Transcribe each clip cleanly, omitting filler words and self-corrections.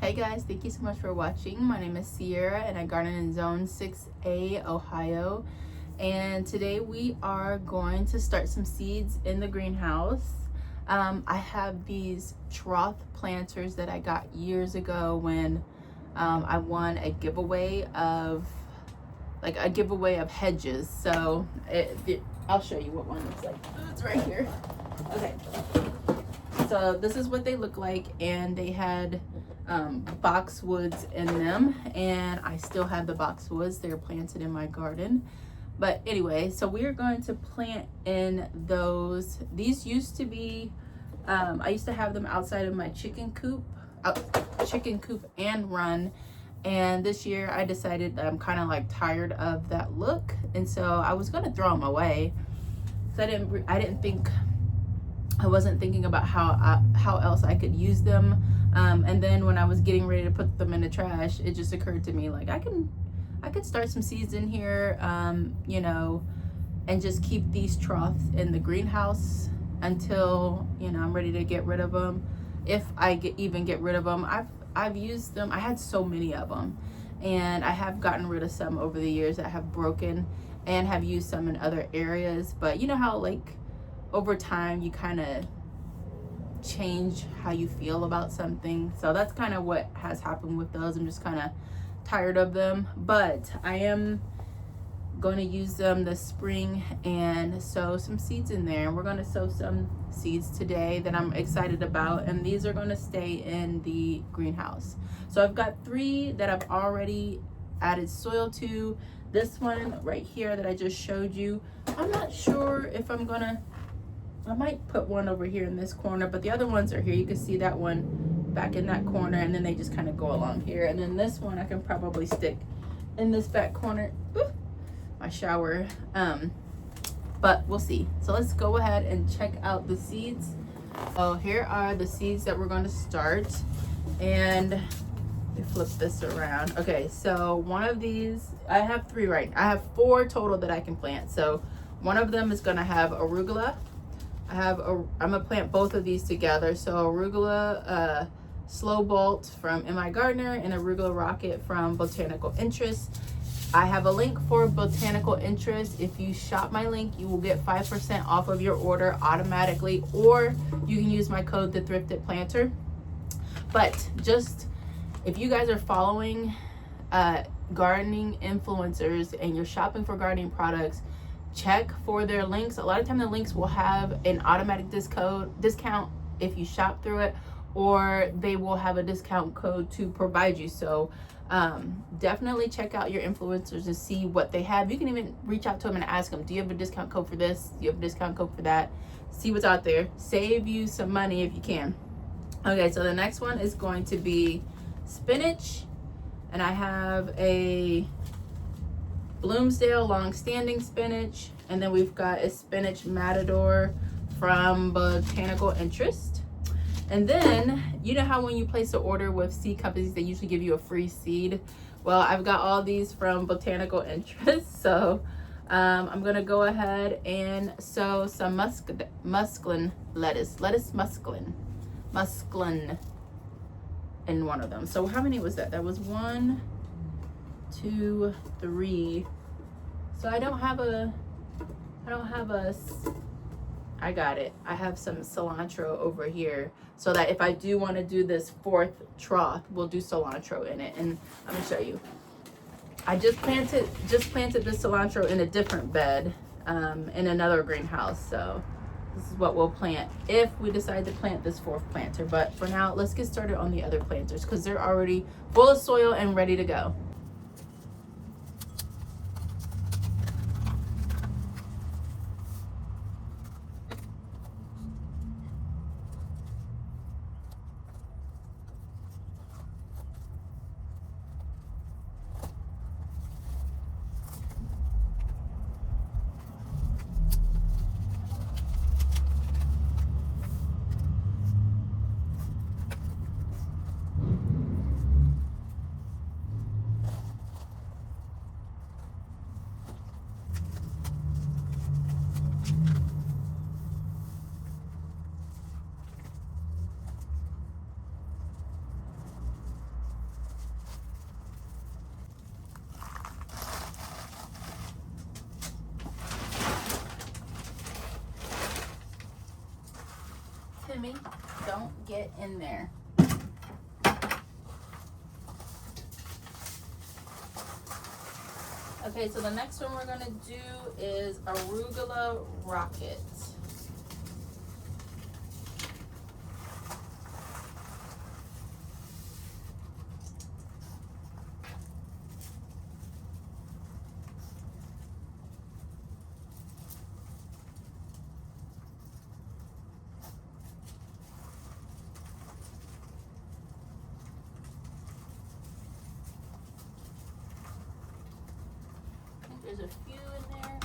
Hey guys, thank you so much for watching. My name is Sierra and I garden in Zone 6A, Ohio. And today we are going to start some seeds in the greenhouse. I have these trough planters that I got years ago when I won a giveaway of hedges. So I'll show you what one looks like. It's right here. Okay. So this is what they look like, and they had boxwoods in them, and I still have the boxwoods. They're planted in my garden. But anyway, so we are going to plant in those. These used to be I used to have them outside of my chicken coop and run, and this year I decided that I'm kind of like tired of that look, and so I was going to throw them away. So I wasn't thinking about how else I could use them. And then when I was getting ready to put them in the trash, it just occurred to me, like, I could start some seeds in here, you know, and just keep these troughs in the greenhouse until, you know, I'm ready to get rid of them. If I even get rid of them, I've used them. I had so many of them, and I have gotten rid of some over the years that have broken, and have used some in other areas. But you know how, like, over time you kind of change how you feel about something. So that's kind of what has happened with those. I'm just kind of tired of them, but I am going to use them this spring and sow some seeds in there. We're going to sow some seeds today that I'm excited about, and these are going to stay in the greenhouse. So I've got 3 that I've already added soil to. This one right here that I just showed you, I'm not sure if I might put one over here in this corner, but the other ones are here. You can see that one back in that corner, and then they just kind of go along here. And then this one I can probably stick in this back corner. Ooh, my shower. But we'll see. So let's go ahead and check out the seeds. So here are the seeds that we're going to start. And we flip this around. Okay, so one of these, I have 3 right. I have 4 total that I can plant. So one of them is going to have arugula. I'm gonna plant both of these together. So arugula slow bolt from My Gardener and arugula rocket from Botanical Interest. I have a link for Botanical Interest. If you shop my link, you will get 5% off of your order automatically, or you can use my code, the Thrifted Planter. But just if you guys are following gardening influencers and you're shopping for gardening products, check for their links. A lot of time the links will have an automatic discount if you shop through it, or they will have a discount code to provide you. So definitely check out your influencers and see what they have. You can even reach out to them and ask them, do you have a discount code for this? Do you have a discount code for that? See what's out there. Save you some money if you can. Okay, so the next one is going to be spinach, and I have a Bloomsdale long-standing spinach, and then we've got a spinach matador from Botanical Interest. And then you know how when you place an order with seed companies, they usually give you a free seed. Well, I've got all these from Botanical Interest, so I'm gonna go ahead and sow some musclin in one of them. So how many was that? That was 1, 2, 3. So I got it. I have some cilantro over here, so that if I do want to do this 4th trough, we'll do cilantro in it. And I'm gonna show you. I just planted this cilantro in a different bed, in another greenhouse. So this is what we'll plant if we decide to plant this 4th planter. But for now, let's get started on the other planters because they're already full of soil and ready to go. Timmy, don't get in there. Okay, so the next one we're gonna do is arugula rocket. There's a few in there.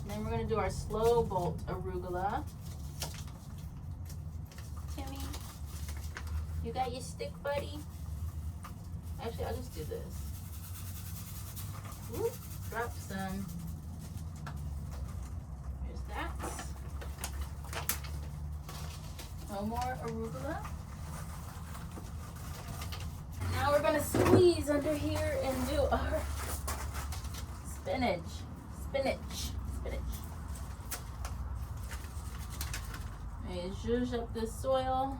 And then we're gonna do our slow bolt arugula. Timmy, you got your stick, buddy? Actually, I'll just do this. Whoop, drop some. There's that. No more arugula. Now we're gonna squeeze under here and do our spinach. And zhuzh up the soil.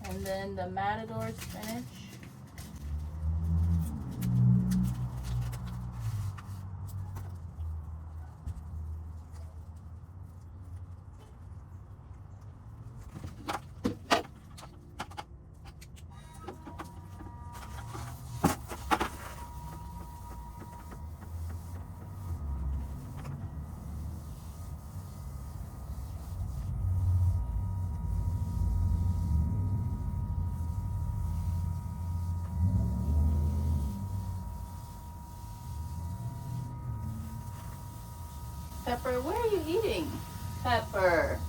And then the matador spinach. Pepper, what are you eating? Pepper.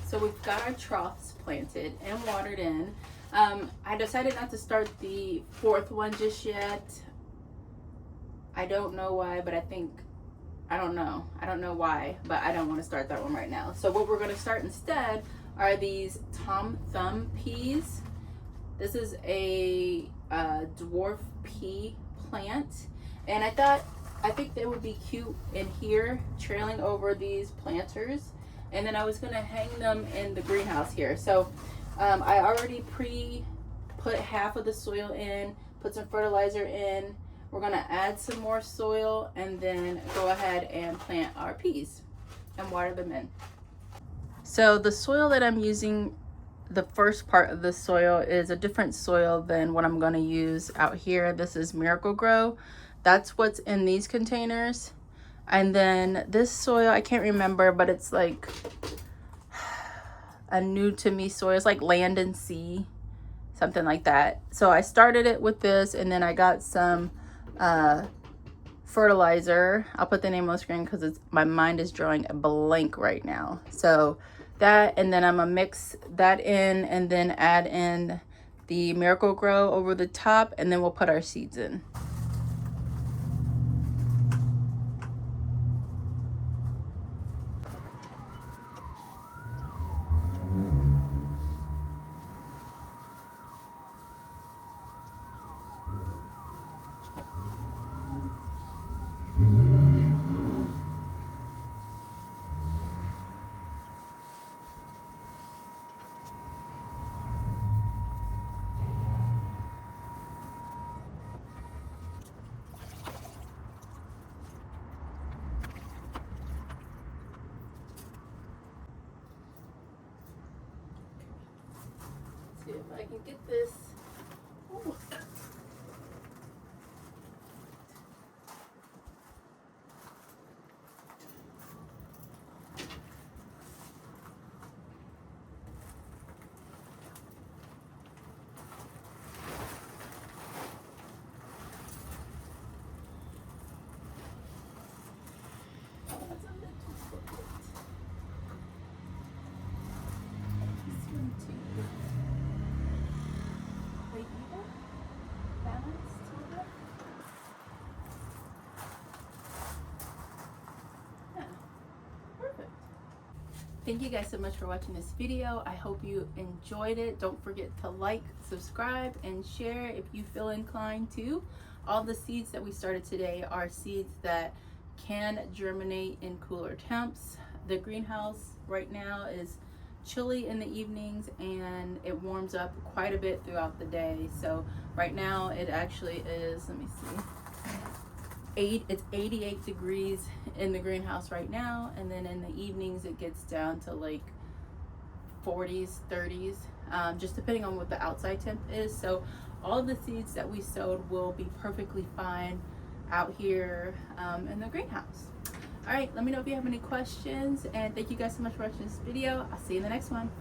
So we've got our troughs planted and watered in. I decided not to start the fourth one just yet. I don't know why, but I don't know why, but I don't want to start that one right now. So what we're going to start instead are these Tom Thumb peas. This is a dwarf pea plant, and I think they would be cute in here, trailing over these planters. And then I was gonna hang them in the greenhouse here. So I already put half of the soil in, put some fertilizer in. We're gonna add some more soil and then go ahead and plant our peas and water them in. So the soil that I'm using, the first part of the soil is a different soil than what I'm gonna use out here. This is Miracle-Gro. That's what's in these containers. And then this soil, I can't remember, but it's like a new to me soil. It's like Land and Sea, something like that. So I started it with this, and then I got some fertilizer. I'll put the name on the screen because my mind is drawing a blank right now. So that, and then I'm gonna mix that in and then add in the Miracle-Gro over the top, and then we'll put our seeds in. See if I can get this. Ooh. Thank you guys so much for watching this video. I hope you enjoyed it. Don't forget to like, subscribe, and share if you feel inclined to. All the seeds that we started today are seeds that can germinate in cooler temps. The greenhouse right now is chilly in the evenings and it warms up quite a bit throughout the day. So right now it actually is, let me see, it's 88 degrees in the greenhouse right now, and then in the evenings it gets down to like 40s, 30s, just depending on what the outside temp is. So all the seeds that we sowed will be perfectly fine out here in the greenhouse. All right, let me know if you have any questions, and thank you guys so much for watching this video. I'll see you in the next one.